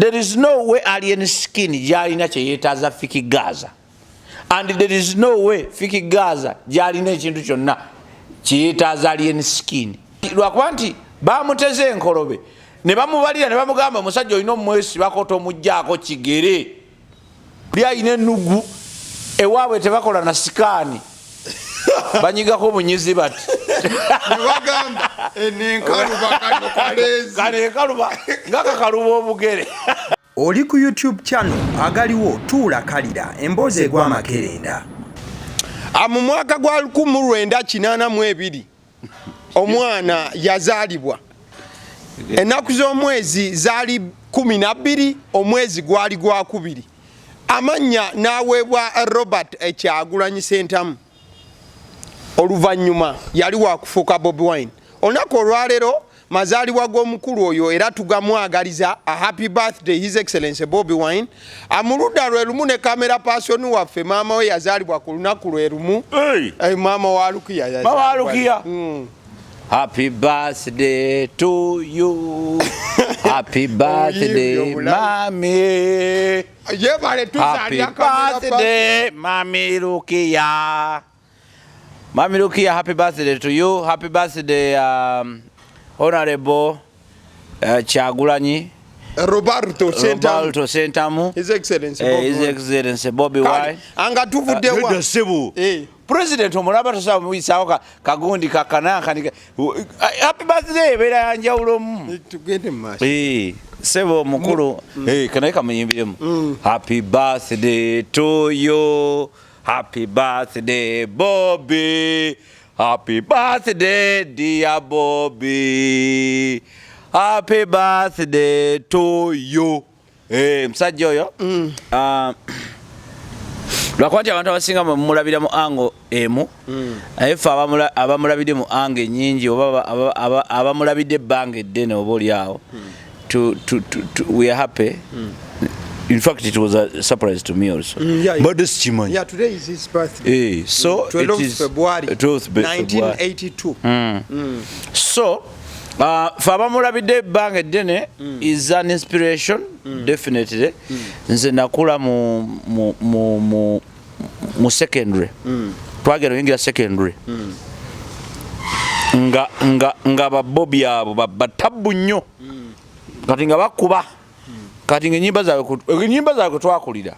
there is no way alien skin jalina kyeyetaaza fiki Gaza, and there is no way fiki Gaza jalina ekintu kyonna kyeyetaaza alien skin. Lwakuba nti bamuteze enkolobe ne bamubalira ne bamugamba omusajja olina omwesi bakota omugjaako kigere lyayina ennugu ewaabwe tebakola na sikaani banyigako bunyizi bati bagamba enenkaluba kanenkaluba ngakakaluba obugere. Oli ku YouTube channel agaliwo tuula kalira emboozi egw'amakerenda. Mu mwaka gwa 1982 omwana yazaalibwa, ennaku z'omwezi zaali 12, omwezi gwali gwa 2. Amanya n'aweebwa Robert Ekyagulanyi Ssentamu. Oluvannyuma yali wakufuuka Bobi Wine. Olunaku olwaleero mazaalibwa g'omukulu oyo era tugamwagaliza a happy birthday His Excellency Bobi Wine. Amuludda lwe lumu ne kamera person waffe maama we yazaalibwa ku lunaku lwe lumu. Maama wa Lukyalanda. Mama wa Lukyalanda. Happy birthday to you. Happy birthday, Mwami. Happy birthday, Mwami Lukyalanda. Mwami Lukyalanda, happy birthday to you. Happy birthday, Honorable Kyagulanyi. Roberto Ssentamu. His Excellency Bobi Wine. Anga tuvudde wa. President omulaba tosaba muyisawo kagundi kakanaka. Happy birthday beera yanjawulo mu. Tugende maaso. Sebo mukulu kanaye kamuyimbiremu. Happy birthday to you. Happy birthday Bobi. Happy birthday dear Bobi. Happy birthday to you. Msajja oyo. Lwakwati abantu abasinga mulabira mu ango emu. Efe abamulabide mu ange nyingi oba abamulabide ebbanga eddene oba oli awo. We are happy. In fact, it was a surprise to me also. But this Chimani. Yeah, today is his birthday. So 12th February 1982. So, Fabamulabide Bang Dene is an inspiration, definitely. Nze nakula mu secondary. Twagera oyingira secondary. Nga ba Bobi abo batabu nnyo. Kati nga bakuba. Kati nyimba za twakulira.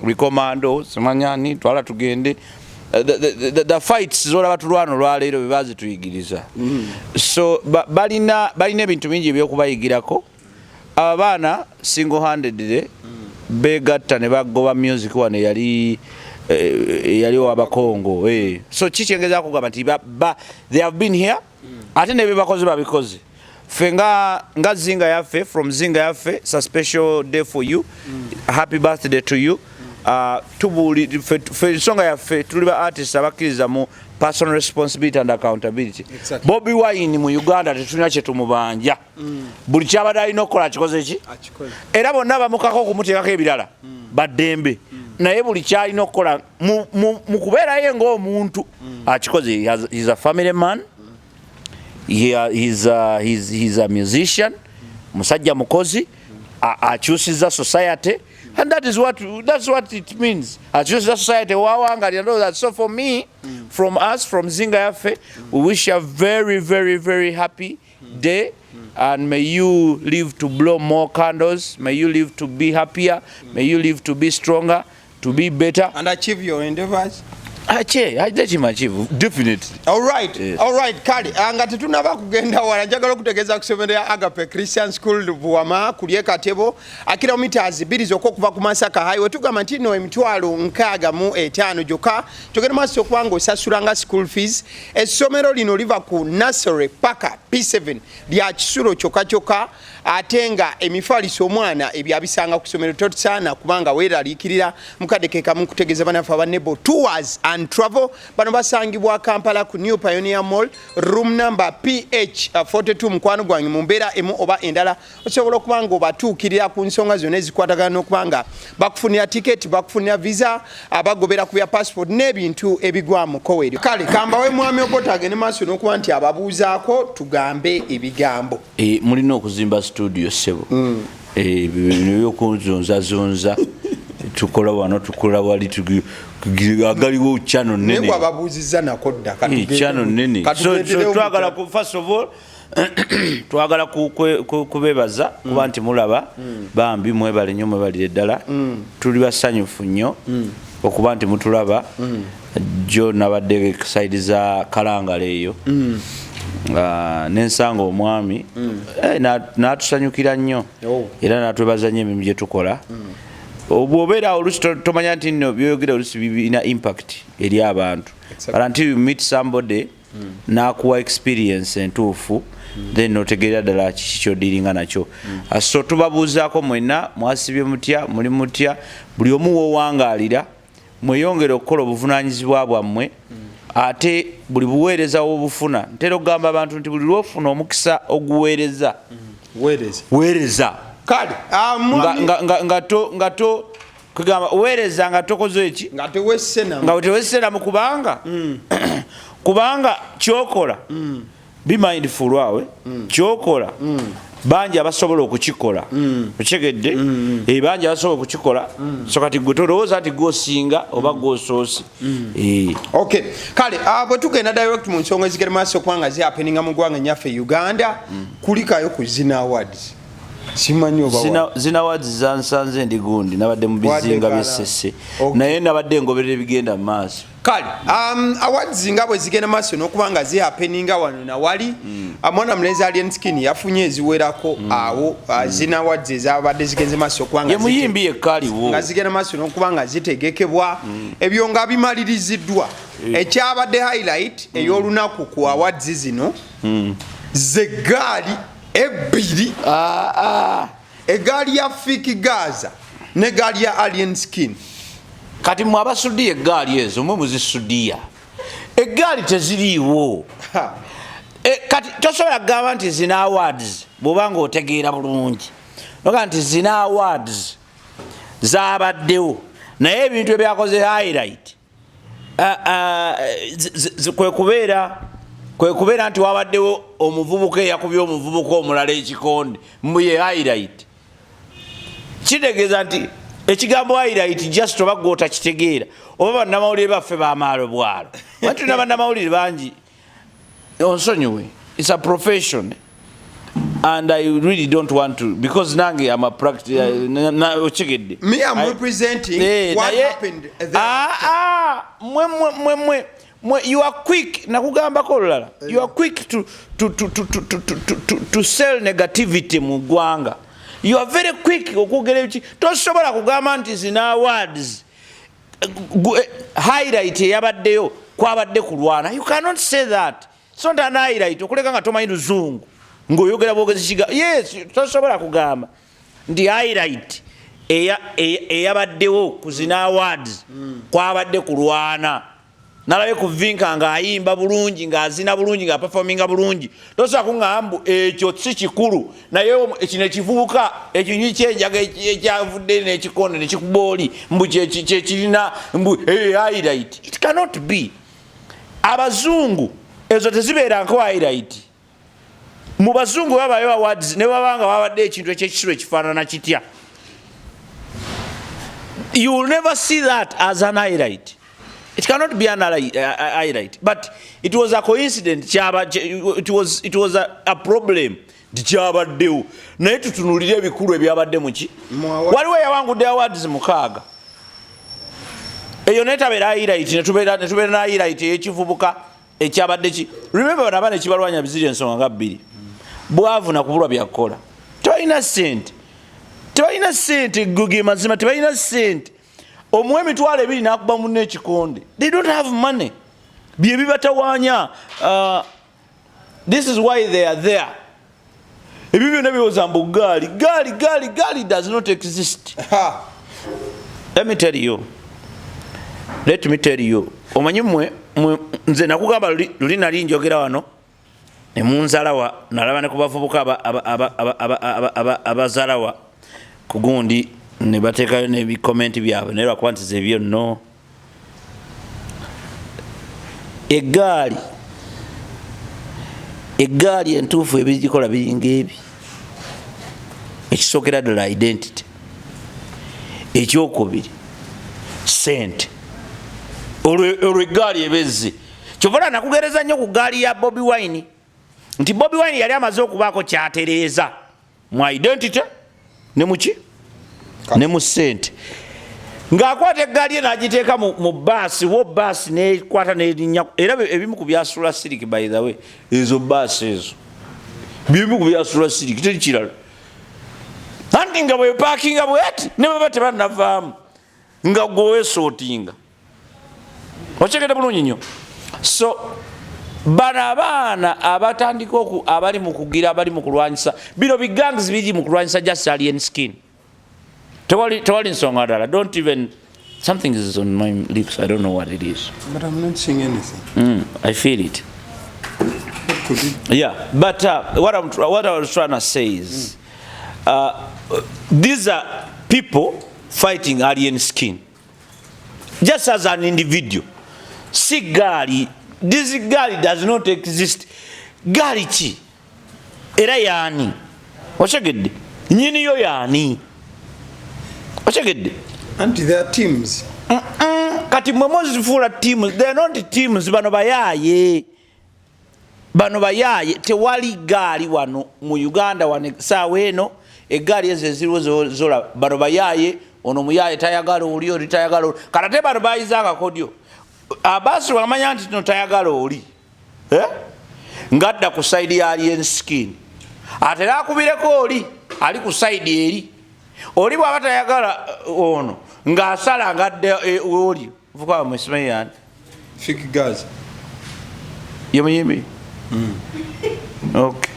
Recommando simanyani twala tugende. The fights zola batulwano lwaleero bibazi tuyigiriza. So balina ebintu bingi ebyokubayigirako. Abaana single handedly begatta ne bagoba music wane yali wabakongo. So kikyengeza kugamba nti they have been here ate ne bebakoze babikoze. Fenga nga zinga yaffe from zinga yaffe, it's a special day for you. Happy birthday to you. Tubuli fe songa yaffe tuli ba artists abakiriza mu personal responsibility and accountability. Exactly. Bobi Wine mu Uganda tetulina kye tumubanja. Buli kyabadde alina okukola kikoze ki? Era bonna bamukako okumuteekako ebirala baddembe. Naye buli kyalina okukola mu kubeerayo ng'omuntu akikoze. He's a family man. He's a musician, musajja mukozi, akyusiza society, and that's what it means. Akyusiza society wawanga, you know that. So for me, from us, from Zinga Yafe, we wish you a very, very, very happy day, and may you live to blow more candles. May you live to be happier. May you live to be stronger, to be better, and achieve your endeavors. I let him achieve, definitely. All right, Kali. Anga tetunaba kugenda wala njagala okutegeeza kusomera ya Agape Christian School Buwama kulie katebo akira meters 2 zokuva ku Masaka highway tugamba nti no emitwalo 65 joka tugenda maso kwango sasuranga school fees. Essomero lino liva ku nursery paka P7 lya kisulo choka atenga emifaliso omwana ebyabisanga ku somero totsana kubanga weeralikirira mukadekeka mu kutegeeza banafa banebo tours and travel bano basangibwa Kampala ku New Pioneer Mall room number PH 42 mkwano gwanyu mumbera emu oba endala osobola kubanga obatuukirira ku nsonga zonna ezikwatagana n'okubanga bakufunira ticket bakufunira visa abagobera ku ya passport n'ebintu ebigwa mu koweri. Kale kambawe Mwami Obote agende maaso n'okuba nti ababuuzaako tugambe ebigambo. Mulina okuzimba studio sebo. byokunzonzazonza tukola wano tukola wali agaliwo channel nene ne wababuziza nakodda channel nene so twagala ku first of all twagala kubebaza kuba nti mulaba bambi mwebale nnyo mwebalire ddala tuli basanyufu nnyo okuba nti mutulaba jo nabadde side za Kalangala eyo nensanga omwami n'atusanyukira nnyo era n'atwebaza nnyo emirimu gye tukola bw'obeera olusi tomanya nti nno byoyogera olusi birina impact eri abantu but until you meet somebody n'akuwa experience entuufu then notegeera ddala kiki kyodiringa nakyo so tubabuuzaako mwenna mwasibye mutya muli mutya buli omu woowangaalira mweyongere okukola obuvunaanyizibwa bwammwe ate buli buweereza wobufuna ntera okugamba abantu nti buli lwofuna omukisa oguweereza weereza kale nga to kugamba weereza nga tokoze eki nga tewessenamu kubanga kyokola be mindful wawe kyokola bangi abasobola okukikola okigedde bangi abasobola okukikola so kati gwe tolowooza nti gwosinga oba gwosoose okay kale bwe tugenda direct mu nsonga ezigere maaso kubanga zihappeninga mu ggwanga nyaffe Uganda kulikayo ku Zina Awards simanyi oba Zina Awards zansanze ndi gundi nabadde mu bizinga by'essese naye nabadde ngoberera ebigenda mu maaso kale awards nga bwe zigenda maaso n'okubanga zihappeninga wano na wali mwana mulenzi Alien Skin yafunye eziwerako awo Zina Awards ezabadde zigenze maaso okubanga yemuyimbi yekkaaliwo nga zigenda maaso n'okubanga zitegekebwa ebyo nga bimaliriziddwa ekyabadde highlight ey'olunaku ku awards zino zeggaali ebbiri egaali ya Fiki Gaza ne gaali ya Alien Skin kati mwe abasudiya eggaali ezo mwe muzisudiya eggaali teziriiwo kati tosobola kugamba nti Zina Awards bw'obanga otegeera bulungi noga nti Zina Awards zabaddewo naye ebintu ebyakoze highlight kwe kubeera nti wabaddewo omuvubuka eyakubye omuvubuka omulala ekikonde mbuye highlight kitegeeza nti ekigambo highlight just oba gota kitegeera oba bannamawulire baffe bamaalo bwalo bantu bannamawulire bangi onsonyiwe it's a profession and I really don't want to because nange I'm a practice ochigedde me I'm representing what happened there you are quick nakugambako olulala you are quick to sell negativity mu ggwanga you are very quick okugera eki tosobola kugamba nti Zina Awards highlight eyabaddeyo kwabadde kulwana you cannot say that so nta highlight okuleka nga tomanyi luzungu ng'oyogera bwogezi kiga yes tosobola kugamba nti highlight eyabaddewo ku Zina Awards kwabadde kulwana nalabe kuvinka nga ayimba bulungi nga azina bulungi nga performinga bulungi tosobola kuŋŋamba ekyo si kikulu naye kino ekivubuka ekinywi kyenjaga ekyavudde n'ekikonde nekikuba oli mbu kyekirina mbu highlight it cannot be abazungu ezo tezibeeranko highlight mu bazungu babayo awards ne babanga babadde ekintu ekyekisiro ekifaanana kitya you will never see that as an highlight. It cannot be an highlight, but it was a coincidence. It was a problem. Dikyabaddewo naye tutunulire ebikulu ebyabadde muki waliwo yawangudde awards mukaaga eyo netabeera highlight netubeera na highlight ekivubuka ekyabadde ki remember bano abaana ekibalwanya biziri ensonga nga bbiri bwavu nakubulwa byakukola tebalina sente guge mazima tebalina sente omuwa emitwalo ebiri nakuba munne ekikonde they don't have money bye bibatawaanya this is why they are there ebyo byonna biwoza mbu gaali does not exist. Let me tell you omanyi mwe nze nakugamba luli nali njogera wano ne munzalawa nalaba ne kubavubuka abazalawa kugundi ne bateekayo n'ebikomenti byabwe naye lwakuba nti ebyo nno egaali entuufu ebigikola biringa ebi ekisookera ddala identity, ekyokubiri sente, olwo eggaali ebezze. Kyova nakugereza nnyo ku gaali ya Bobi Wine nti Bobi Wine yali amaze okubaako kyatereeza mu identity ne muki ne mu sente, ng'akwata eggaali ye n'agiteeka mu baasi, wo baasi nekwata n'erinnya, era ebimu ku byasula siriki, by the way, ezo baasi ezo bimu ku byasula siriki, teri kirala. Anti nga bwe paakinga bweti ne baba tebannavaamu nga gweweesootinga, okyegedde bulungi nnyo. So bano abaana abatandika abali mu kugira, abali mu kulwanyisa bino bigangs biri mu kulwanyisa just alien skin, tewali nsonga ddala. Don't even, something is on my lips, I don't know what it is, but I'm not seeing anything. I feel it. What could it? Yeah, but what I was trying to say is these are people fighting alien skin just as an individual. See Gali, this Gali does not exist. Gali chi era yani oshagedde nyini yo yani oshagedde. Anti there are teams. Kati mwe muzifula teams, they are not teams. Bano bayaye, bano bayaye. Tewali Gali wano mu Uganda wane sawa eno egaali ezo eziriwo zola bano bayaye, ono muyaye tayagala oli, oli tayagala oli. Karate bano bayizanga kodyo abasi wamanya nti no tayagala oli ngadda ku side ya alien skin, ate nakubireko oli ali ku side eri, oli bwaba tayagala ono ng'asala ngadde oli vuka mwesimanyi yani Fiki Gaza yemuyimbi. Okay,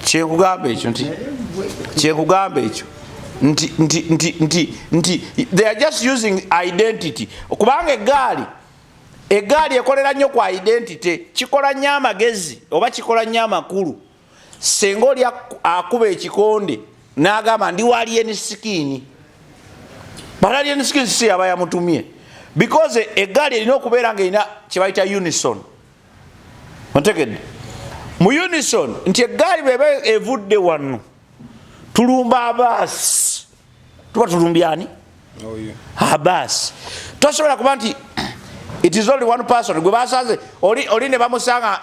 kyekugamba ekyo nti kyekugamba ekyo nti they are just using identity. Kubanga egaali ekolera nnyo ku identity, kikola nnyo amagezi oba kikola nnyo amakulu. Senga oli akuba ekikonde n'agamba ndi wa alien skin, but alien skin si yaba yamutumye, because egaali erina okubeera ng'erina kye bayita unison. Ontegedde mu unison nti egaali bweba evudde wano tulumba abasi, tuba tulumbyani? Oh, yeah. Abasi tosobola kuba nti it is only one person gwe basaze oli ne bamusanga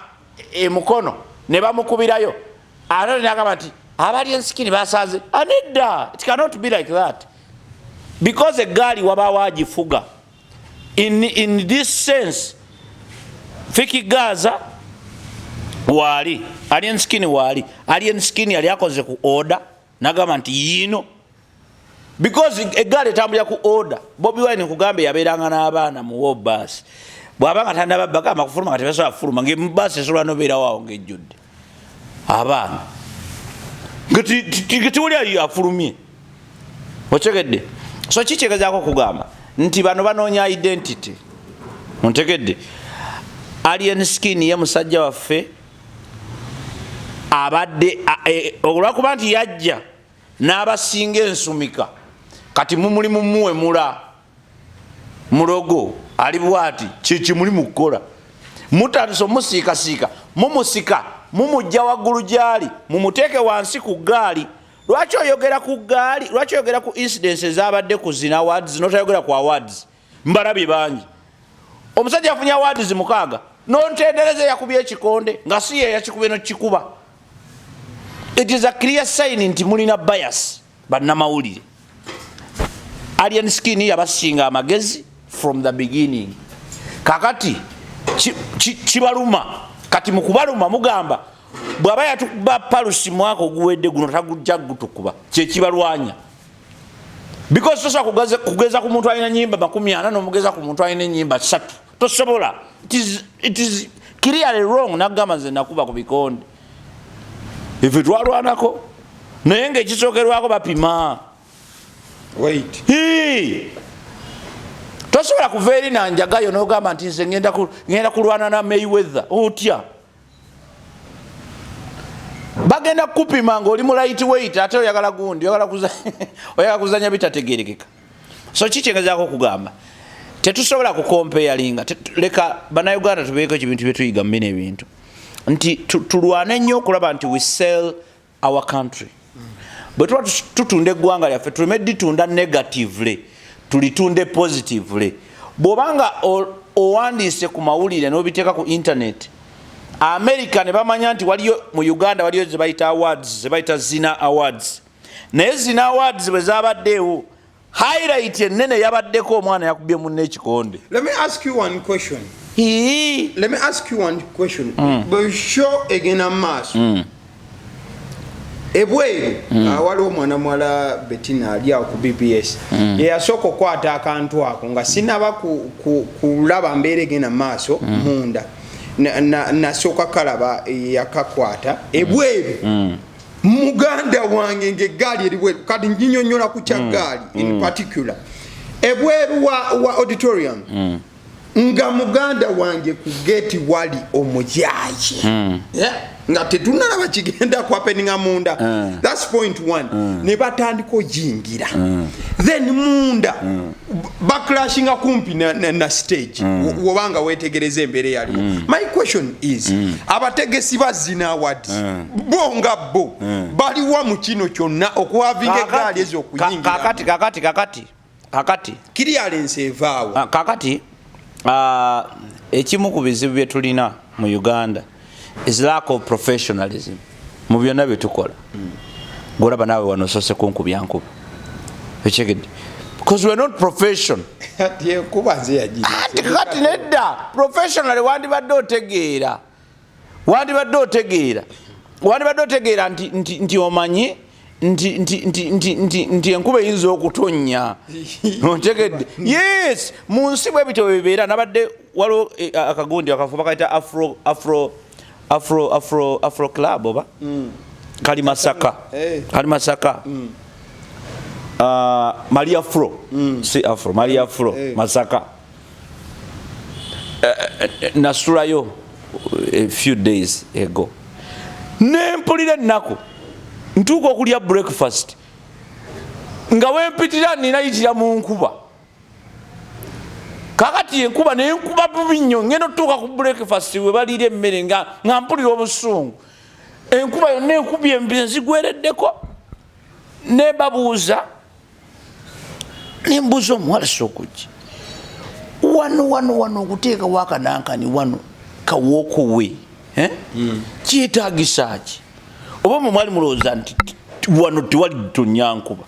emukono ne bamukubirayo, ate n'agamba nti abali ensikini basaze. Anedda, it cannot be like that, because egaali wabaawo agifuga. In this sense Fiki Gaza wali alien skin, wali alien skin yali akoze ku order nagamba nti yino, because egaali etambulira ku order. Bobi Wine kugambe yabeeranga n'abaana mu wobasi, bw'abanga tandababbaga amakufuluma nga tebasobola kufuluma ng'ebasi esobola nobeerawo awo ng'ejjudde abaana ngetiwuli ali afulumye. Otegedde? So kikyegezaako kugamba nti bano banoonya identity. Ontegedde? Alien skin ye musajja waffe abadde olwakuba nti yajja n'abasinga ensumika, kati mumuli mumuwemula mulogo ali bwati kikimuli mukukola, mutandise omusiikasiika, mumusika mumujja waggulu gyali mumuteeke wansi ku gaali. Lwaki oyogera ku gaali? Lwaki oyogera ku incidents ezabadde ku zina awards n'otayogera ku awards? Mbalabye bangi. Omusajja afunye awards 6 n'ontendereza yakubye ekikonde nga si ye yakikubye n'kikuba. It is a clear sign nti mulina bias bannamawulire. Alien skin yabasinga amagezi from the beginning. Kakati kibaluma, kati mukubaluma mugamba bw'aba yatukuba palusi mwaka oguwedde guno tagujja gutukuba, kye kibalwanya. Because tosobola kugeza ku muntu alina nnyimba 40 n'omugeza ku muntu alina ennyimba 3. Tosobola. It is clearly wrong. Nagamba nze nakuba ku bikonde efe twalwanako naye ng'ekisookerwako bapima. Wait. Tosobola kuva eri nanjagayo n'ogamba nti nze ngenda kulwana na Mayweather. Otya bagenda kupima ng'oli mu lightweight ate oyagala gundi oyagala kuzanya bitategerekeka. So kikyengezaako okugamba tetusobola kukompeyalinga. Leka bannayuganda tubeeko ebintu bye tuyiga mu bino ebintu nti tulwane nnyo okulaba nti we sell our country. bwe tuba tutunde eggwanga lyaffe tuleme ditunda negatively tulitunde positively. Bw'obanga owandiise ku mawulire n'obiteeka ku internet, America ne bamanya nti waliyo mu Uganda waliyo ze bayita awards, ze bayita Zina Awards. Naye Zina Awards bwe zaabaddeewo, highlight ennene yabaddeko omwana yakubye munne ekikonde. Let me ask you one question. Bwe show egena maaso ebweru waliwo omwana muwala Bettina ali awo ku BBS ye yasooka okukwata akantu ako nga sinaba kulaba mbeera egenda maaso munda nasooka kalaba yakakwata ebweru muganda wange ng'eggaali eriweru kati njinyonyola ku kya ggaali in particular ebweru wa auditorium nga muganda wange ku gate wali omujaji nga tetunalaba kigenda kwapeninga munda. That's point one. Ne batandiko jingira then munda baclashinga kumpi na stage wobanga wetegereze embere yali. My question is abategesi ba Zina Awards bonga bo bali wa mu kino kyonna okuhavinga egaali ezo okuyingira kakati clearance evaawo kakati ekimu ku bizibu bye tulina mu Uganda is lack of professionalism mu byonna bye tukola. Ngolaba nawe wano sose kunkubyankuba echegedde because we are not professional. Kati nedda professionally wandibadde otegeera nti omanyi nti enkuba eyinza okutonnya. Ontegedde? Yes, mu nsi bwe bityo bibeera. Nabadde waliwo akagundi akafuba kayita Afro Club oba kali Masaka. Maria Afro, si Afro, Maria Afro, Masaka. Nasulayo a few days ago. Nempulira nako ntuuka okulya breakfast nga wempitira ninayitira mu nkuba. Kakati enkuba nenkuba bubi nnyo ngeno tuuka ku breakfast we balira emmere nga mpulira obusungu. Enkuba yonna enkubye embizi gwereddeko ne babuuza nembuuza omuwala sokujja wano okuteeka wakanankani wano kawokowe kyetaagisa ki oba mwali mulowooza nti wano tewali tonyankuba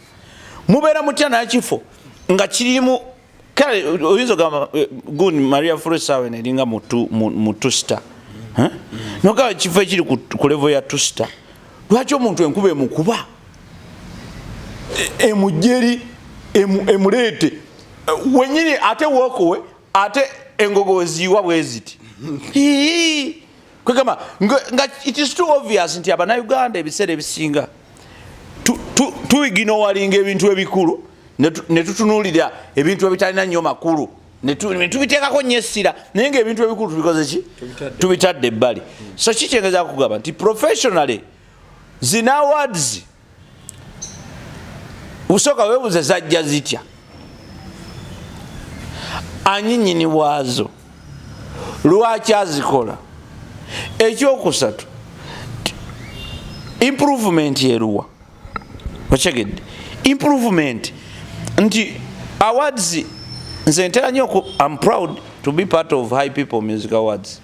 mubeera mutya naye kifo nga kirimu kale oyinza ogamba gundi Maria Furesawe neringa mu tusta nogaa kifo ekiri ku level ya tusta lwaki omuntu enkuba emukuba emujeri emuleete wenyini ate wokowe ate engogoziwa bweziti kwegamba nga it is too obvious nti Abannayuganda ebiseera ebisinga tuiginowalinga ebintu ebikulu ne tutunuulira ebintu ebitalina nnyo makulu ne tubiteekako nnyo essira naye ng'ebintu ebikulu tubikoze ki tubitadde ebbali. So kikyengeza kugamba nti professionally Zina Awards usooka weebuuze zajja zitya anyinyini waazo lwaki azikola. Ekyokusatu improvement yeruwa okyegedde improvement nti awards nze ntera nnyo I'm proud to be part of High People Music Awards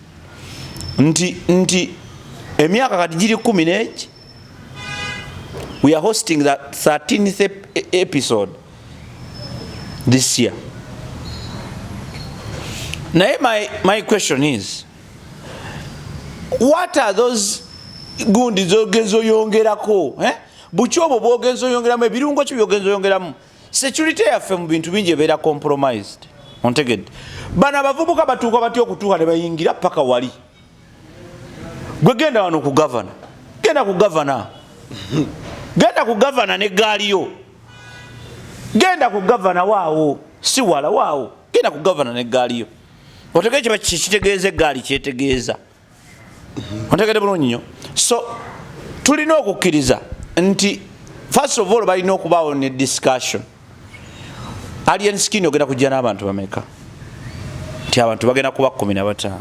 nti emyaka kati giri 11 we are hosting the 13th episode this year. Now my question is, what are those gundi zogenzo yongerako buchobo bwogenzo yongeramu ebirungo kibyogenzo yongeramu security yaffe mu bintu bingi ebeera compromised. Ontegedde bana bavubuka batuuka batya okutuuka ne bayingira paka wali gwe genda wano ku governor genda ku governor ne gaaliyo genda ku governor waawo si wala waawo genda ku governor ne gaaliyo otegeke kitegeeza egaali kyetegeeza ontegedde bulungi nnyo. So tulina okukkiriza nti first of all balina okubaawo ne discussion. Alien skin ogenda kujja n'abantu bameka nti abantu bagenda kuba 15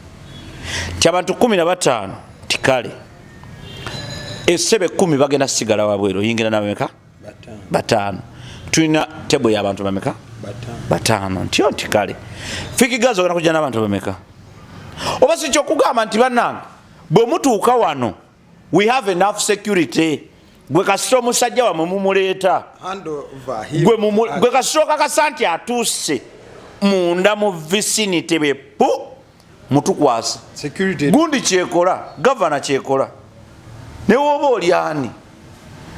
nti abantu 15 tikale esebe 10 bagenda sigala wabwero yingira n'abameka batano tulina tebo y'abantu bameka batano ntyo nti kale fiki Gaza ogenda kujja n'abantu bameka oba si kyokugamba nti bannange bwe mutuuka wano we have enough security gwe kasito omusajja wamwe mumuleeta gwe kasito kakasa nti atuuse munda mu vicinity bepu mutukwasa gundi kyekola gavana kyekola ne woba olyani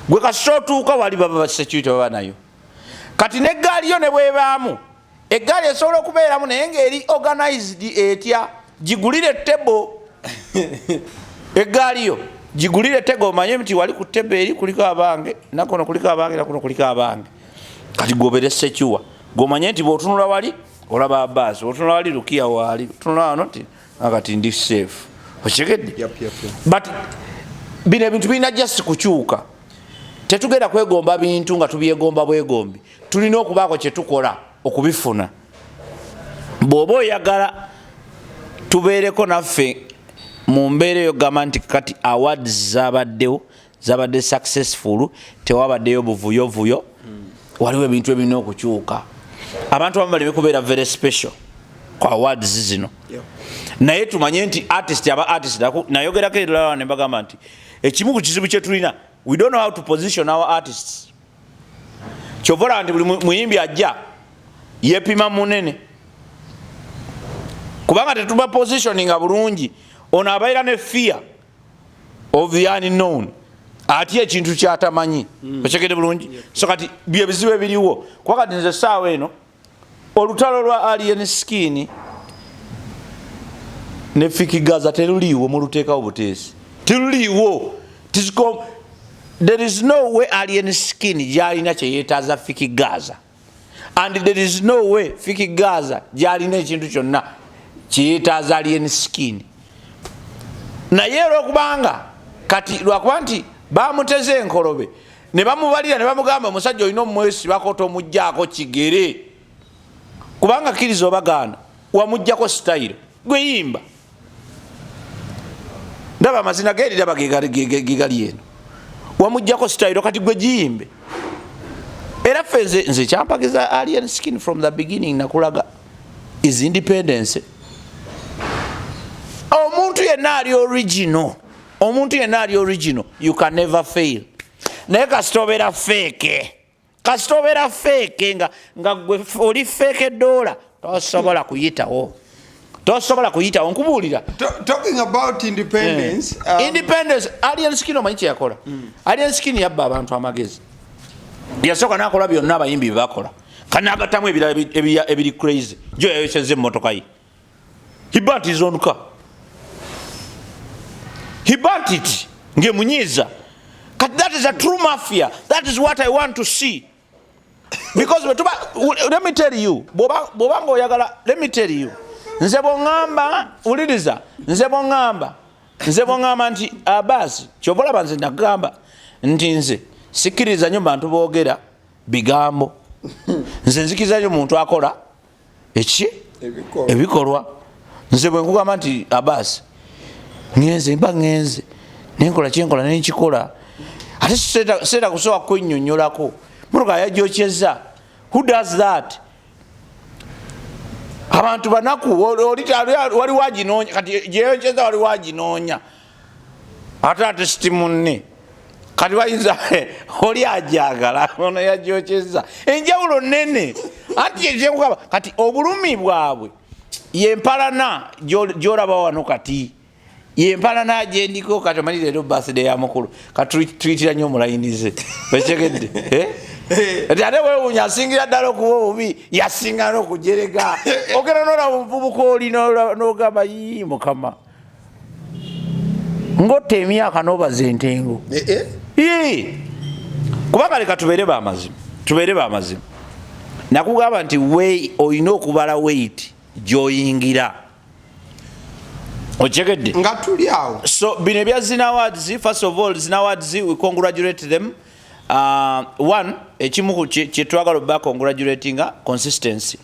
gwe kasito otuuka wali baba security baba nayo kati n'eggaali yo ne bwebaamu eggaali esobola okubeeramu naye ng'eri organized etya gigulire tebo eggaali yo gigulire tego omanye nti wali ku tebo eri kuliko abange nakono kuliko abange nakono kuliko abange kati gobere sekiwa gomanye nti bw'otunula wali olaba Abbas otunula wali Lukia wali otunula wano nti akati ndi safe okyegedde but bino ebintu birina just kukyuka tetugenda kwegomba bintu nga tubyegomba bwegombi tulina okubaako kye tukola okubifuna bw'oba oyagala tubeereko naffe mu mbeera eyo gamba nti kati awards zabaddewo zabadde successful tewabaddeyo buvuyovuyo waliwo ebintu ebirina okukyuka abantu abamu baleme kubeera very special ku awards zino naye tumanye nti aba artist nayogerako erala ne mbagamba nti ekimu ku kizibu kye tulina we don't know how to position our artists kyovola nti buli muyimbi ajja yepima munene kubanga tetuba positioninga bulungi ono abaira ne fear of the unknown ati ekintu kyatamanyi okyegedde bulungi so kati bye bizibu ebiriwo kuba kati nze essaawa eno olutalo lwa alien skin ne fiki Gaza teruliiwo muluteekawo buteesi teruliiwo there is no way alien skin gyalina kyeyeetaaza fiki Gaza and there is no way fiki Gaza gyalina ekintu kyonna kyeyeetaaza alien skin naye olwokubanga kati lwakuba nti bamuteze enkolobe ne bamubalira ne bamugamba omusajja olina omwesibako tomugjaako kigere kubanga kkiriza obagaana wamuggyako sitayiro gwe yimba ndaba amazina geeriraba gegali eno wamuggyako sitayiro kati gwe giyimbe era ffe nze kyampagiza alien skin from the beginning nakulaga is independence omuntu yenna ali original omuntu yenna ali original you can never fail naye kasitobera fake nga gwe oli fake dola tosobola kuyitawo nkubuulira talking about independence independence alien skin omanyi kye yakola alien skin yabba abantu amagezi yasooka nakola byonna abayimbi bebakola kanagatamu ebirala ebiri crazy jo yayokyeza emmotoka ye he burnt his own car he burnt it ngemunyiza kati that is a true mafia that is what I want to see because let me tell you bobanga oyagala let me tell you nze bongamba uliriza nze bongamba nti Abbas kyobolaba nze nagamba nti nze sikiriza nyo bantu boogera bigambo nze nzikiriza nyo muntu akola ebikolwa nze bwe nkugamba nti Abbas ngenze nenkola kyenkola nenkikola ate seeta kusobola kwennyonnyolako mutuka yajyokyeza who does that abantu banaku wali waginoonya kati gyeyokyeza wali waginoonya ate sitimunne kati wayinza oli ajagala ono yajyokyeza enjawulo nene anti ekyenkugamba kati obulumi bwabwe yempalana gyolaba wano kati yempalana gyendiko kati omanyi leero birthday ya mukulu kati tuyitira nnyo omulayinize okyegedde ate wewuunya asingira ddala okuba obubi yasinga n'okujerega ogenda n'olaba omuvubuka oli n'ogamba yi mukama ngotta emyaka n'obaza entengo kubanga leka tubeere baamazima nakugamba nti olina okubala weight gy'oyingira okyegedde nga tuli awo so bino ebya Zina Awards first of all Zina Awards we congratulate them one ekimu kye twagala oba congratulating consistency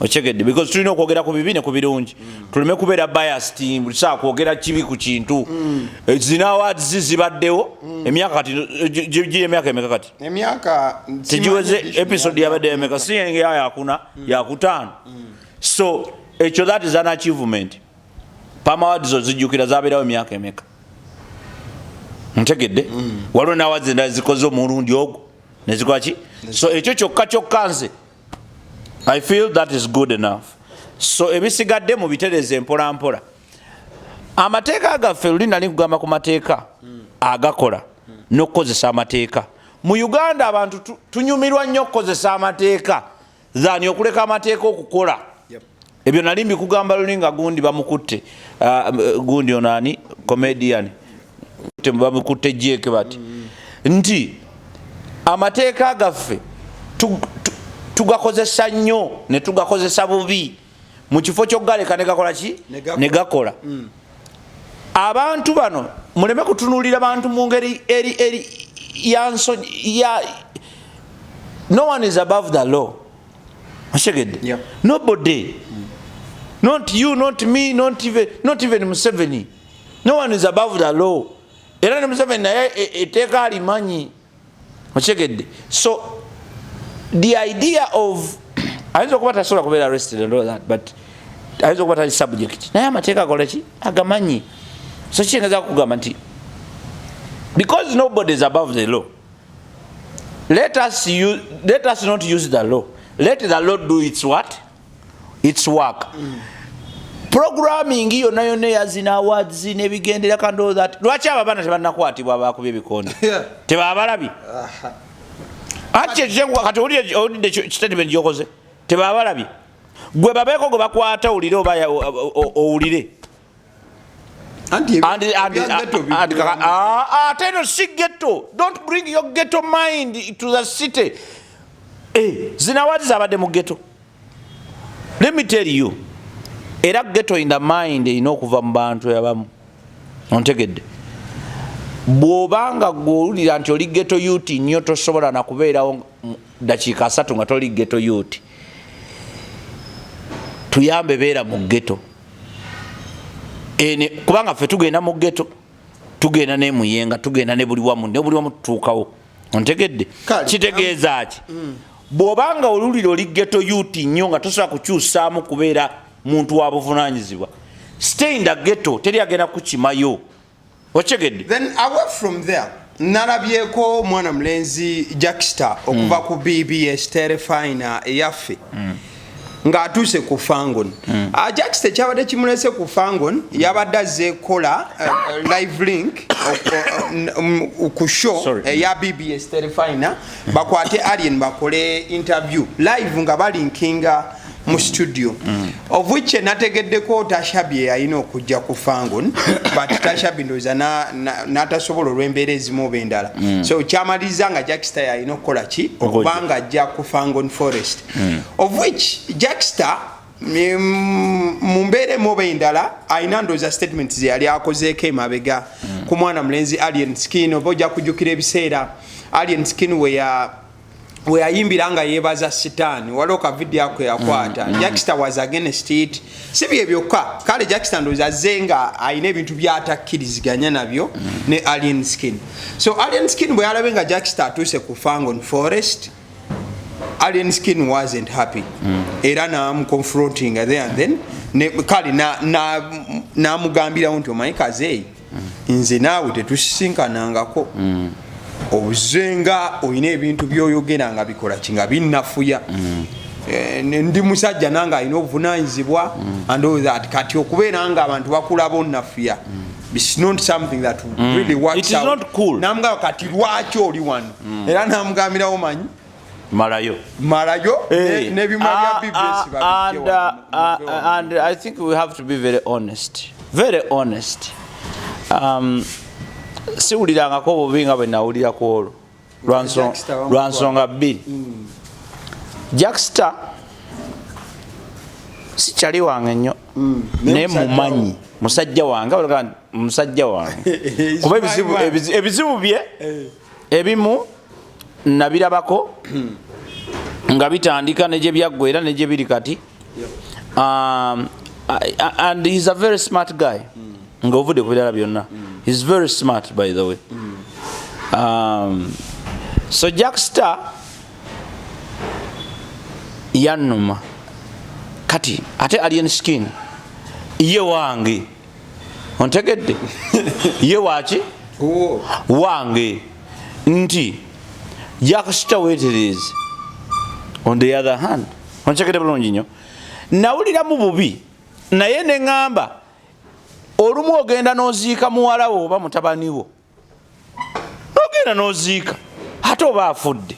Ochegedde because tulina okwogera ku bibi ne ku birungi. Tuleme kubeera biased saa kwogera kibi ku kintu. Zina awards zibaddewo emyaka kati emyaka emeka kati. Emyaka tijiweze episode yabadde emeka si yakuna yakutaano. So ekyo that is an achievement. Pama awards zijjukira zabeerawo emyaka emeka. Ntegedde waliwo n'awards endala zikoze omulundi ogwo ne zikola ki. So ekyo kyokka nze I feel that is good enough. So ebisigadde mu bitereze mpola mpola. Amateeka agaffe luli nali kugamba ku mateeka agakola n'okkozesa amateeka. Mu Uganda abantu tunyumirwa nnyo okkozesa amateeka zaani okuleka amateeka okukola. Ebyo nali mbikugamba luli nga gundi bamukutte. Gundi onani comedian bamukutte Jake bati. Nti amateeka agaffe tugakozesa nnyo ne tugakozesa bubi mu kifo ky'ogaleka ne gakola ki ne gakola. Abantu bano muleme kutunulira abantu mu ngeri eri yanso ya no one is above the law. Ashegedde nobody, not you, not me, not even Museveni. No one is above the law. Era ne Museveni naye eteeka alimanyi. Ashegedde. So the idea of ayinza okuba tasobola kubeera arrested and all that, but ayinza okuba tali subject naye amateeka akola ki agamanyi. So kiyinza kugamba nti because nobody is above the law, let us not use the law, let the law do its what, its work. Programming yonna yonna yazina awards n'ebigendera and all that. Lwaki abaana tebannakwatibwa abakubye ebikondo tebabalabi? Ache jengwa kati olide statement yokoze tebabalabi gwe babeko go bakwata olire oba owulire tell us ghetto. Don't bring your ghetto mind to the city. Zina awards zabadde mu ghetto. Let me tell you, era ghetto in the mind inokuva mu bantu yabamu. Ontegedde bwobanga gwolulira nti oli ghetto youth nnyo tosobola na kubeerawo dakiika 3 nga toli ghetto youth. Tuyambe beera mu ghetto. Kubanga ffe tugenda mu ghetto, tugenda ne muyenga, tugenda ne buli wamu tutuukawo. Ontegedde kitegeeza ki bwobanga olulira oli ghetto youth nnyo nga tosobola kukyusaamu kubeera muntu wa buvunaanyizibwa, stay in the ghetto, teri agenda kukimayo. Then away from there, nalabyeko mwana mlenzi Jackster okuva ku BBS Terefina eyaffe nga atuse ku Fangon. Jackster kyabadde kimulese ku Fangon yabadde azze kola live link ku show ya BBS Terefina bakwate alien bakole interview live nga balinkinga mu studio of which nategeddeko Tashabye ayina okujja ku Fangon but Tashabye ndoza natasobola olw'embeera ezimu oba endala. So kyamaliza nga Jackster ayina okukola ki okubanga ajja ku Fangon Forest of which Jackster mu mbeera emu oba endala ayina ndoza statements ze yali akozeeko emabega ku mwana mulenzi Alien Skin. Oba ojja kujjukira ebiseera Alien Skin we ayimbira nga yebaza sitaani waliwo ka video ako yakwata. Jackster was against it. Sibye byokka kale Jackster ndoza azze nga ayina ebintu by'atakkiriziganya nabyo ne Alien Skin. So Alien Skin bwe yalabe nga Jackster atuuse ku Fangon Forest, Alien Skin wasn't happy. Era confronting there and then kale namugambirawo nti omanyi kazeeyi nze naawe tetusisinkanangako obuzenga oyina ebintu byoyogera nga bikola kinga binnafuya. Ndi musajja nanga ayina obuvunaanyizibwa and all that. Kati okubeera nga abantu bakulaba onnafuya, it's not something that really works out. It is not cool. Namugamba kati lwaki oli wano era namugambirawo manyi Malayo nebimala BBS and I think we have to be very honest. Siwulirangako bubi nga bwe nawulirako olwo lwansonga bbiri. Jackster sikyali wange nnyo naye mumanyi musajja wange kuba ebizibu bye ebimu nabirabako nga bitandika ne gye byaggwa era ne gye biri kati And he's a very smart guy. Ngovude kubirala byonna. He's very smart, by the way. So Jackster yanuma kati ate alien skin ye wange ontegedde ye wachi wange nti Jackster weteriz. On the other hand ontegedde bulungi nnyo nawulira mu bubi naye ne ngamba olumu ogenda n'oziika muwala wo oba mutabani wo n'ogenda n'oziika ate oba afudde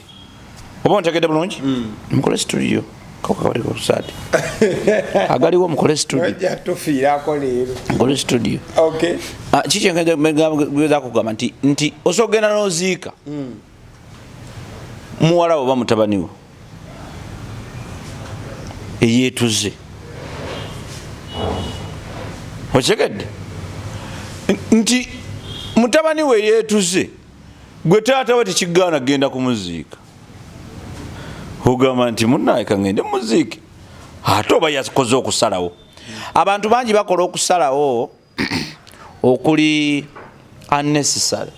oba ontegedde bulungi mukole studio kakabaliwo sadi agaliwo mukole studio mukole studio kikyengeza kugamba nti osogenda n'oziika muwala wo oba mutabani wo eyeetuze okitegedde nti mutabani we yeetuze gwe taata we tekigaana genda kumuziika ogamba nti munnaye kangende muziike ate oba yakoze okusalawo. Abantu bangi bakola okusalawo okuli unnecessary.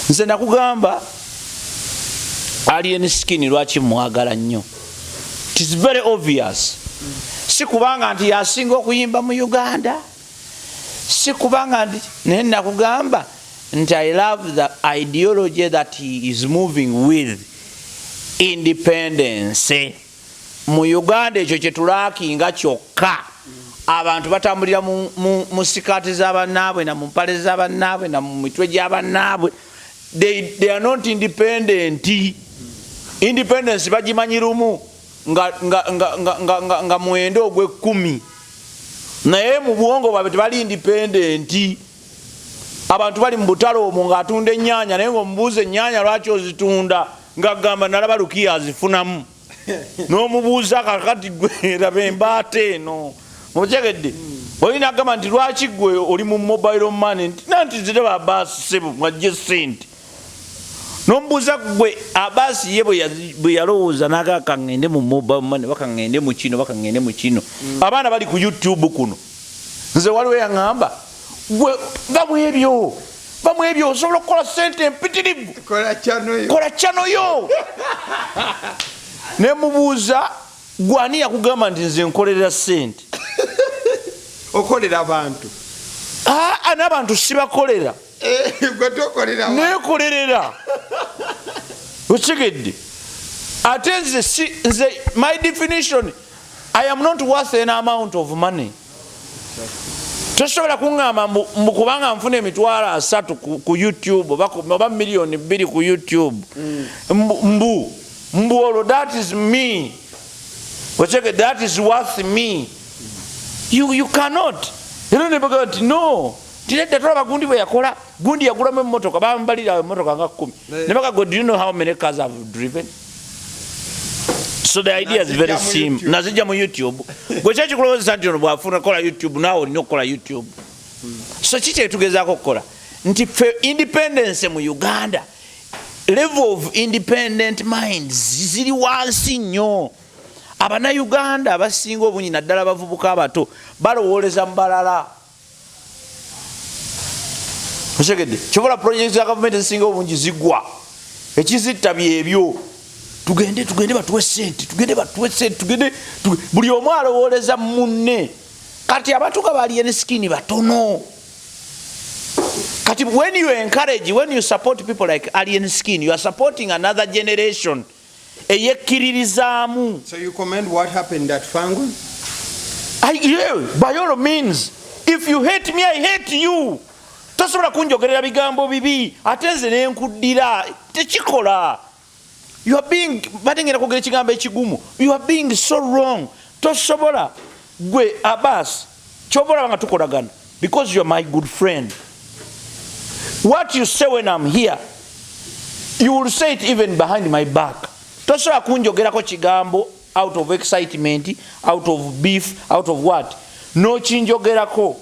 Nze nakugamba alien skin lwaki mwagala nnyo. It is very obvious. Si kubanga nti yasinga okuyimba mu Uganda, si kubanga nti naye nakugamba nti I love the ideology that he is moving with, independence. Mu Uganda ekyo kyetulakinga kyokka abantu batambulira mu sikati z'abannaabwe na mu mpale z'abannaabwe na mu mitwe gy'abannaabwe. They are not independent. Independence bagimanyi lumu nga mwendo ogw'ekkumi, naye mu bwongo bwabwe tebali independent. Abantu bali mu butalo omwo ng'atunda ennyaanya, naye ng'omubuuza ennyaanya lwaki ozitunda ng'agamba nalaba Lukiya azifunamu. N'omubuuza kakati gwe laba embaata eno. Okitegedde? Olina agamba nti lwaki gwe oli mu mobile money nti ziraba abaasi sebo mwajje ssente. N'omubuuza gwe abaasi ye bwe yalowooza n'agaka ngende mu mobile money baka ngende mu kino baka ngende mu kino. Abaana bali ku YouTube kuno. Nze waliwo yaŋŋamba gwe bamu ebyo osobola okukola ssente empitirivu. Kola channel yo. Ne mubuuza gwani yakugamba nti nze nkolera ssente. Okolera abantu. N'abantu sibakolera. Gwe tokolera. Neekolerera. Okitegedde? Ate nze my definition, I am not worth an amount of money. Tosobola kuŋŋamba mbu kubanga nfuna emitwalo 3 ku YouTube oba miliyoni 2 ku YouTube. Mbu olwo that is me. Okitegedde? That is worth me. You cannot. Era ne bagamba nti no. Tinedda tolaba gundi bwe yakola. Gundi yagulamu emmotoka bambalira emmotoka nga 10. Ne bagaga, do you know how many cars I've driven? So the idea is very simple. Nazijja mu YouTube. Gwe kyekikulowooza nti ono bw'afuna kola YouTube naawe olina okukola YouTube. So ki kyetugezaako okukola? Nti independence mu Uganda, level of independent minds ziri wansi nnyo. Abannayuganda abasinga obungi naddala abavubuka abato balowooleza mu balala. Okitegedde? Kyobola project za gavumenti ezisinga obungi zigwa. Ekizitta byebyo. Tugende batuwe ssente, tugende buli omu alowooleza munne. Kati abatuuka ba alien skin batono. Kati when you support people like alien skin, you are supporting another generation. Eyekiririzaamu. So you comment what happened at Fangun? Yeah, by all means. If you hate me, I hate you. Tosobola kunjogerera bigambo bibi ate nze ne nkuddira tekikola. You are being batengera kwogera ekigambo ekigumu. You are being so wrong. Tosobola gwe Abbas kyobola nga tukolagana because you are my good friend. What you say when I'm here, you will say it even behind my back. Tosobola kunjogerako kigambo out of excitement, out of beef, out of what? No kinjogerako.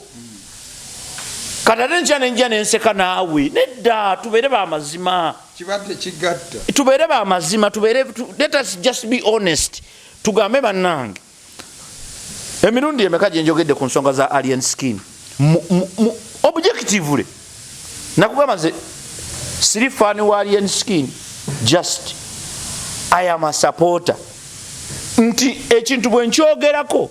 Katate nja nenseka naawe. Nedda tubeere ba mazima. Kibadde kigatta. Tubeere ba mazima, let us just be honest. Tugambe bannange. emirundi emeka gye njogedde ku nsonga za alien skin objectively nakugamba nze siri fan wa alien skin, just I am a supporter nti ekintu bwe nkyogerako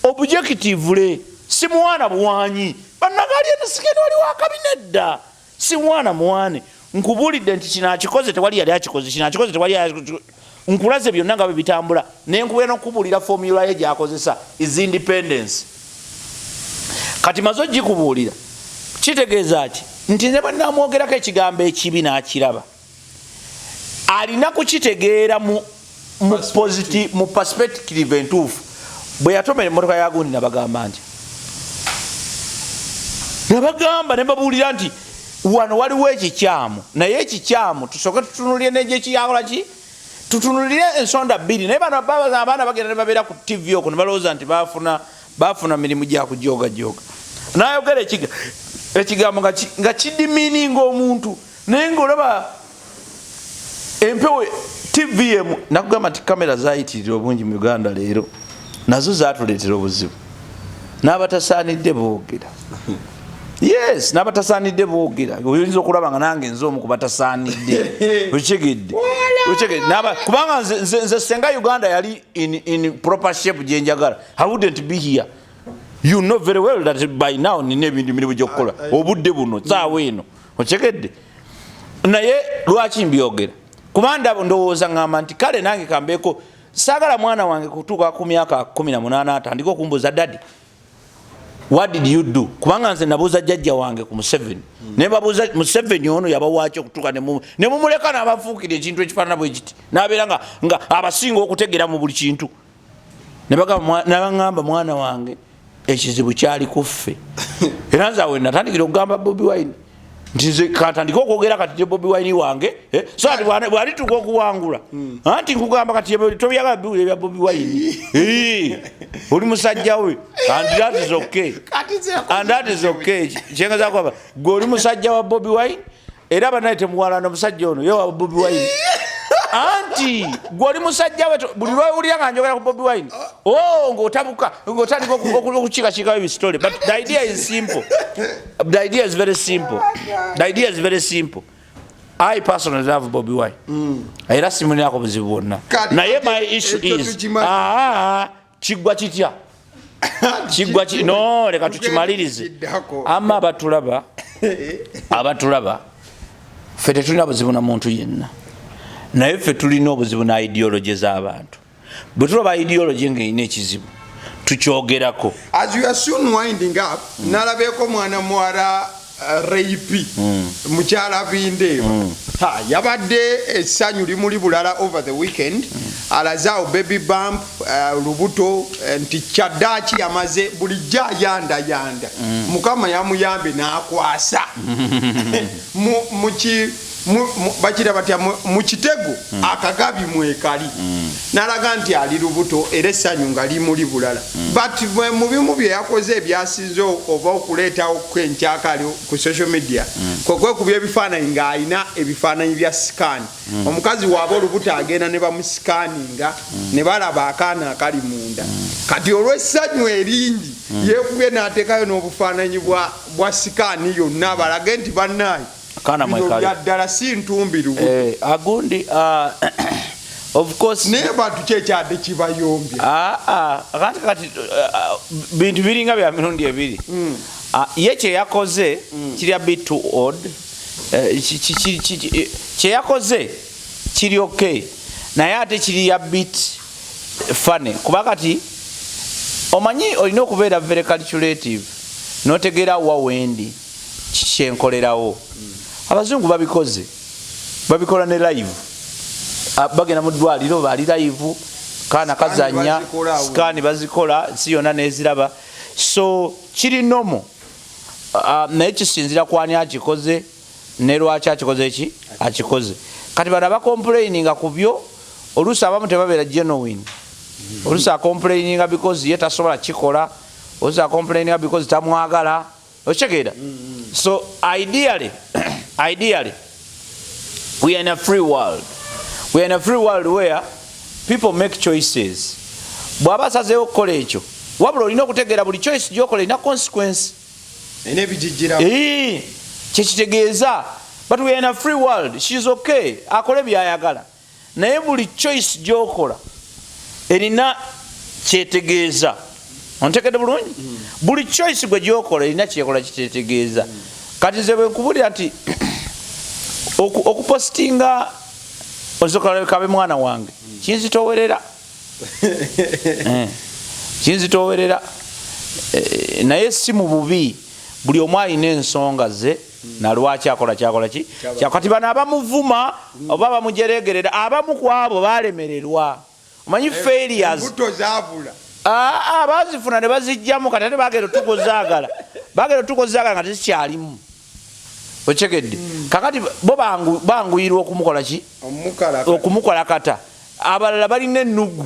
objectively si mwana buwanyi bannaga alien skin wali wakabinedda si mwana muwane nkubulidde nti kino akikoze tewali yali akikoze, kino akikoze tewali nkulaze byonna nga bitambula nenkubira n'okubulira formula ye gyakozesa is independence. Kati mazo gikubuulira kitegeeza ati nti ne bannamwogerako ekigambo ekibi n'akiraba alina kukitegeera mu positive mu perspective entuufu. Bwe yatomera emmotoka ya gundi nabagamba nti nabagamba ne babuulira nti wano waliwo ekikyamu naye ekikyamu tusooke tutunulire n'egyekiyakola ki tutunulire ensonda bbiri naye bano abaana bagenda ne babeera ku TV okwo ne balowooza nti baafuna mirimu gya kujoogajoga nayogera ekigambo nga kidimiininga omuntu naye ngaolaba empewo TV emu nakugamba nti kamera zayitirira obungi mu Uganda leero nazo zatuleetera obuzibu n'abatasaanidde boogera. Yes, n'abatasaanidde boogera oyinza okulaba nga nange nze omu ku batasaanidde okigedde kubanga nze senga Uganda yali in proper shape gye njagala I wouldn't be here. You know very well that by now nina ebintu mirimu gy'okukola obudde buno saawa eno okigedde naye lwaki mbyogera kubanda ndowooza ngamba nti kale nange kambeeko saagala mwana wange kutuuka ku myaka 18 atandika okumbuuza daddy what did you do kubanga nze nabuuza jjajja wange ku Museveni ne babuuza Museveni ono yabawaaki okutuuka ne mumuleka n'abafuukira ekintu ekifaanana bwe kiti n'abeera nga abasinga okutegeera mu buli kintu ne baŋŋamba mwana wange ekizibu kyali kuffe era nze awe natandikira okugamba Bobi Wine nti nze katandika okwogera kati ne Bobi Wine wange so ati bwalituuka okuwangula anti nkugamba kati tobyagala biwuli ebya Bobi Wine oli musajja we and that is okay and that is okay kyengaza kwaba gwe oli musajja wa Bobi Wine era banaye temuwalana musajja ono ye wa Bobi Wine anti gwe oli musajja we buli lwewulira nga njogera ku Bobi Wine ng'otabuka ng'otandika okukiikakikawo ebisitole but the idea is simple. The idea is very simple. The idea is very simple. I personally love Bobi Wine. Era simunako buzibu bwonna. Naye my issue is kigwa kitya? Kigwa ki no leka tukimalirize. Amma abatulaba ffe tetulina buzibu na muntu yenna. Naye ffe tulina obuzibu na ideology z'abantu. Bwe tulaba ideology ng'erina ekizibu tukyogerako. As you are soon winding up, nalabeko mwana mwara Reipi mukyala Bindeeba yabadde essanyu limuli bulala over the weekend alazaawo baby bump lubuto nti kyaddaaki yamaze bulijjo yanda mukama yamuyambe n'akwasa bakira batya mu kitego akagabi mwekali nalaga nti ali lubuto era essanyu nga limuli bulala but mu bimu bye yakoze ebyasinze oba okuleetawo kwenkyakali ku social media kwekwe ku byebifaananyi ng'alina ebifaananyi bya sikaani omukazi waaba olubuto agenda ne bamusikaaninga ne balaba akaana akali munda kati olw'essanyu eringi yeekubye n'ateekayo n'obufaananyi bwa sikaani yonna balage nti bannaayi kana mwekali yaddala si ntumbiru agundi of course ne bantu kyekyadde kibayombya kati bintu biringa bya mirundi ebiri ye kye yakoze kiri a bit too odd kye yakoze kiri okay naye ate kiri a bit funny kuba kati omanyi olina okubeera very calculative notegeera wa wendi kyenkolerawo abazungu babikola ne live bagenda mu ddwaliro bali live kaana kazanya scan bazikola si yonna neziraba so kiri nomo naye kisinzira kwani akikoze ne lwaki akikoze akikoze kati bano abakomplaininga ku byo oluusi abamu tebabeera genuine oluusi akomplaininga because ye tasobola kikola oluusi akomplaininga because tamwagala okitegeera so ideally we are in a free world. We are in a free world where people make choices. Bwaba sazeewo okukola ekyo wabula olina okutegeera buli choice gyokola ina consequence enebijijira kyekitegeeza but we are in a free world. She's okay akole byayagala naye buli choice gyokola erina kyetegeeza. Ontegedde bulungi? Buli choice gwe gyokola erina kyekola kitegeeza. Kati nze bwe nkubulira nti okupostinga kabe mwana wange kinzitowerera kinzitowerera naye si mu bubi. Buli omu alina ensonga ze nalwaki akola kyakola ki kati bano abamuvuma oba bamujeregerera abamu ku abo balemererwa. Omanyi failures bazifuna ne bazijjamu kati ate bagenda tukozaagala nga tezikyalimu. Ochekedde kakati bo banguyirwa okumukola ki okumukola kata. Abalala balina ennugu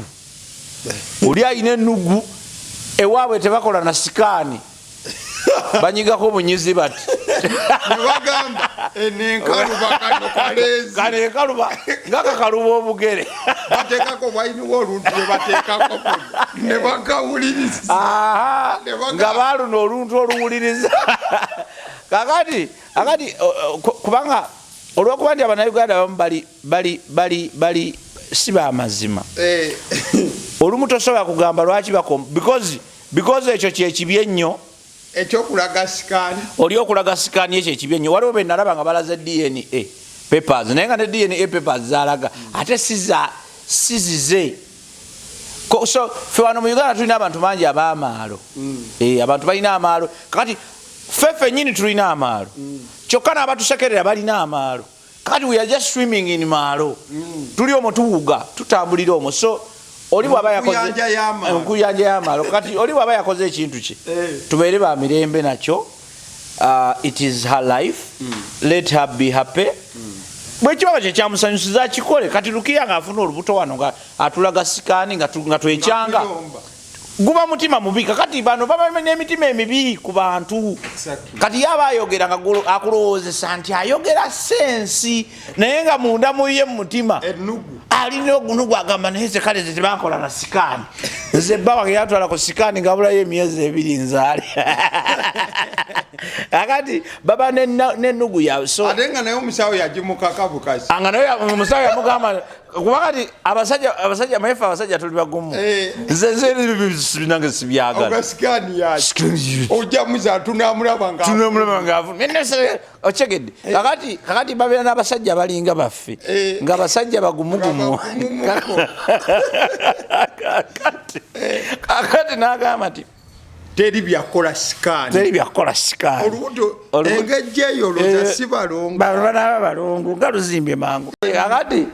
oli alina ennugu ewaabwe tebakola na sikaani banyigako obunyizi bati nebagamba enenkaluba kanenkaluba ngakakaluba obugere bateekako bwayiniwo oluntu lwebateekako nebagawuliriza nga baluna oluntu oluwuliriza kakati kubanga olwokuba nti Abannayuganda bamu bali si bamazima olumu tosobola kugamba lwaki bakoma because ekyo kyekibi ennyo ekyokulaga sikaani oli okulaga sikaani ekyo ekibi ennyo. Waliwo be nalaba nga balaze DNA papers naye nga ne DNA papers zalaga ate sizize. So fe wano mu Uganda tulina abantu bangi ab'amaalo abantu balina amaalo kakati fefe nyini tulina amaalo kyokka n'abatusekerera balina amaalo kakati we are just swimming in maalo tuli omwo tuwuga tutambulira omwo. So oli bwaba yakoze enkuyanja y'amaalo kati oli bwaba yakoze ekintu kye tubeere ba mirembe nakyo. It is her life, let her be happy. Bwekibaga kye kyamusanyusiza kikole. Kati Lukyalanda afuna olubuto wano nga atulaga sikaani nga twekyanga guba mutima mubi. Kakati bano baba n'emitima emibi ku bantu. Kati yaba ayogera nga akulowoozesa nti ayogera sensi naye nga munda muye mu mutima alina ogunugu agamba naye ze kale tebakola na sikaani. Nze bba wange yatwala ku sikaani nga bulayo emyezi 2 nzaale. Kakati baba n'ennugu yawe ate nga naye omusawo yagimukaka bukazi nga naye omusawo yamugamba kuba kati abasajja maefa abasajja tuli bagumu. Nze nange sibyagala ojja muza tunamulaba okyegedde. Kakati babeera n'abasajja balinga baffe nga basajja bagumugumu. Kakati n'agamba nti teri byakola sikaani olubuto engejja eyo loza si balongo nga luzimbye mangu. Akati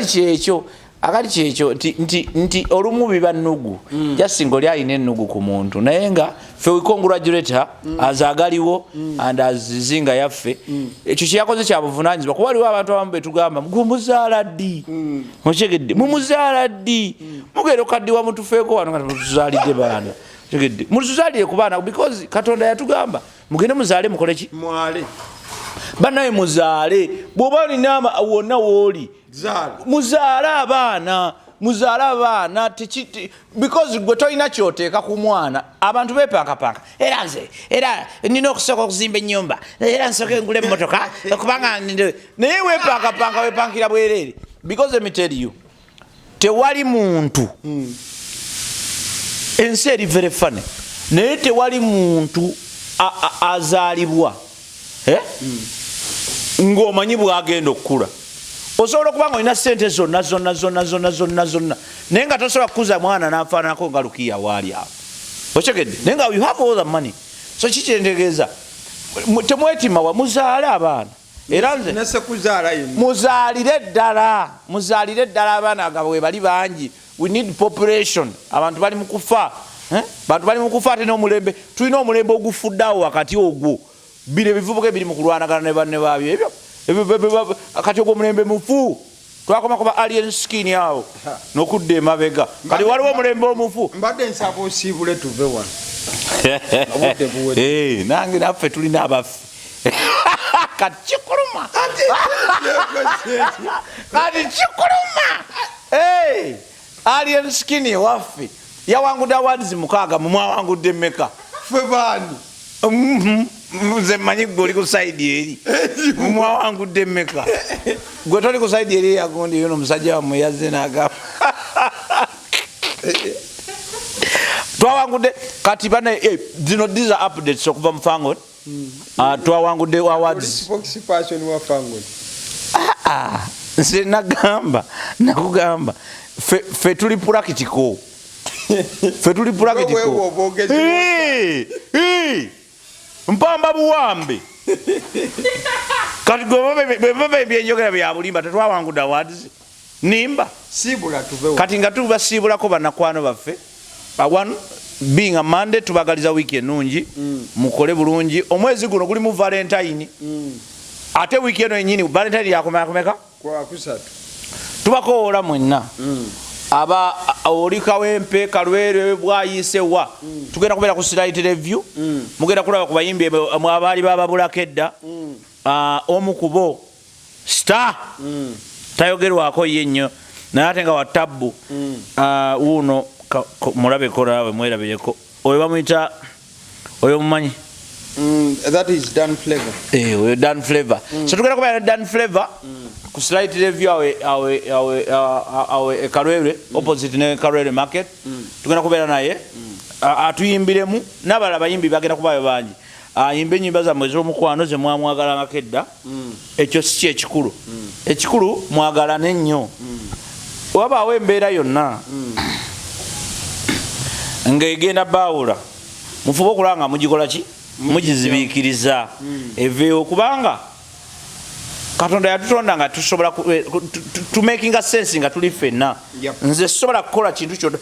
kyekyo nti olumu biba nnugu jasinga oli alina ennugu ku muntu naye nga ffe we congratulate her azagaliwo and azizinga yaffe. Ekyo kyeyakoze kya buvunaanyizibwa kuba waliwo abantu abamu betugamba mumuzaala ddi okyegedde mumuzaala ddi mugenda okaddiwa mutufeeko wano nga tuzaalidde baana mutuzaalire ku baana because Katonda yatugamba mugende muzaale mukole ki mwale banaye muzaale bw'oba olina wonna wooli muzaale abaana because gwe tolina kyoteeka ku mwana. Abantu bepankapanga era nina okusooka okuzimba ennyumba era nsooke ngule emmotoka okubanga naye wepankira bwereere because let me tell you tewali muntu ensi eri very funny naye tewali muntu azaalibwa ng'omanyi bwagenda okukula. Osobola okuba nga olina ssente zonna naye nga tosobola kukuza mwana n'afaananako nga Lukyalanda waali awo. Okyegedde naye nga you have all the money. So kikyentegeeza temwetimawa muzaale abaana era nze muzaalire ddala abaana agabo we bali bangi. We need population. Abantu bali mu kufa ate n'omulembe tulina omulembe ogufuddeawo wakati ogwo bire bivubuka ebiri mu kulwanagana ne banne baabyo ebyo kati ogwo omulembe mufu twakoma kuba alien skin awo n'okudda emabega kati waliwo omulembe omufu. Mbadde nsaba osiibule tuve wano nange naffe tulina abaffe kati kikuluma alien skin waffe yawangudde awards mukaaga mumwawangudde mmeka ffe baani nze mmanyi gwe oli ku saidi eri mumwawangudde mmeka gwe toli ku saidi eri yagundi yono omusajja wammwe yazze n'agamba twawangudde kati bane zino these are updates okuva mu Fangon twawangudde awards spokesperson wa Fangon nze nakugamba fe tuli practical fe tuli practical mpamba buwambe kati gwe byenjogera bya bulimba tetwawangudde awards nimba sibula tubewo kati nga tubasiibulako bannakwano baffe one being a Monday tubagaliza wiki ennungi mukole bulungi omwezi guno guli mu Valentine ate wiki eno yennyini Valentine yakomeka kwa kusatu tubakoola mwenna aba oli Kawempe Kalwere bwayisewa tugenda kubeera ku Slide Review mugenda kulaba ku bayimbi abaali bababulako edda omu kubo star tayogerwako ye nnyo naye ate nga wa tabbu wuno mulabeko naawe mwerabireko oyo bamuyita oyo mumanyi that is Dan Flavor oyo Dan Flavor so tugenda kubeera Dan Flavor ku Slide Review awe Kalwere opposite ne Kalwere market tugenda kubeera naye atuyimbiremu n'abalala bayimbi bagenda kubayo bangi ayimbe ennyimba zammwe ez'omukwano ze mwamwagalangako edda ekyo si kyekikulu ekikulu mwagalane nnyo wabaawo embeera yonna ng'egenda baawula mufube okulanga mugikola ki mugizibiikiriza eveewo kubanga Katonda yatutonda nga tusobola to making a sense nga tuli ffenna nze sobola kukola kintu kyo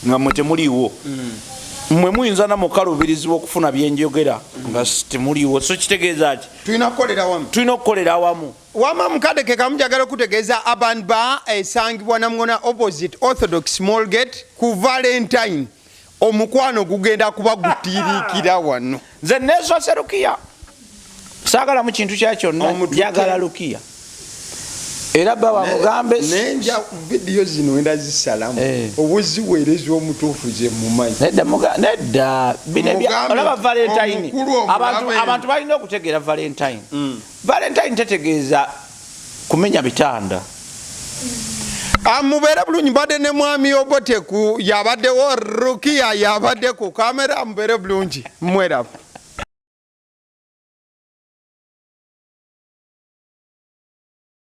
nga mwe temuliiwo mwe muyinza namukalubirizibwa okufuna byenjogera nga temuliiwo so kitegeeza ki tulina okukolera awamu wama mukadeke kamujagala okutegeeza urban bar esangibwa namungona opposite Orthodox Small Gate ku Valentine omukwano gugenda kuba gutiirikira wano nze neesose Lukiya saagala mu kintu kya kyonna njagala Lukiya era baba mugambe nenja video zino wenda zisalamu obuziweereza omutuufu ze mumanyi nedda olaba Valentine abantu balina okutegeera Valentine Valentine tetegeeza kumenya bitanda mubeere bulungi mbadde ne mwami Obote yabaddewo Lukiya yabadde ku kamera mubeere bulungi mwerafu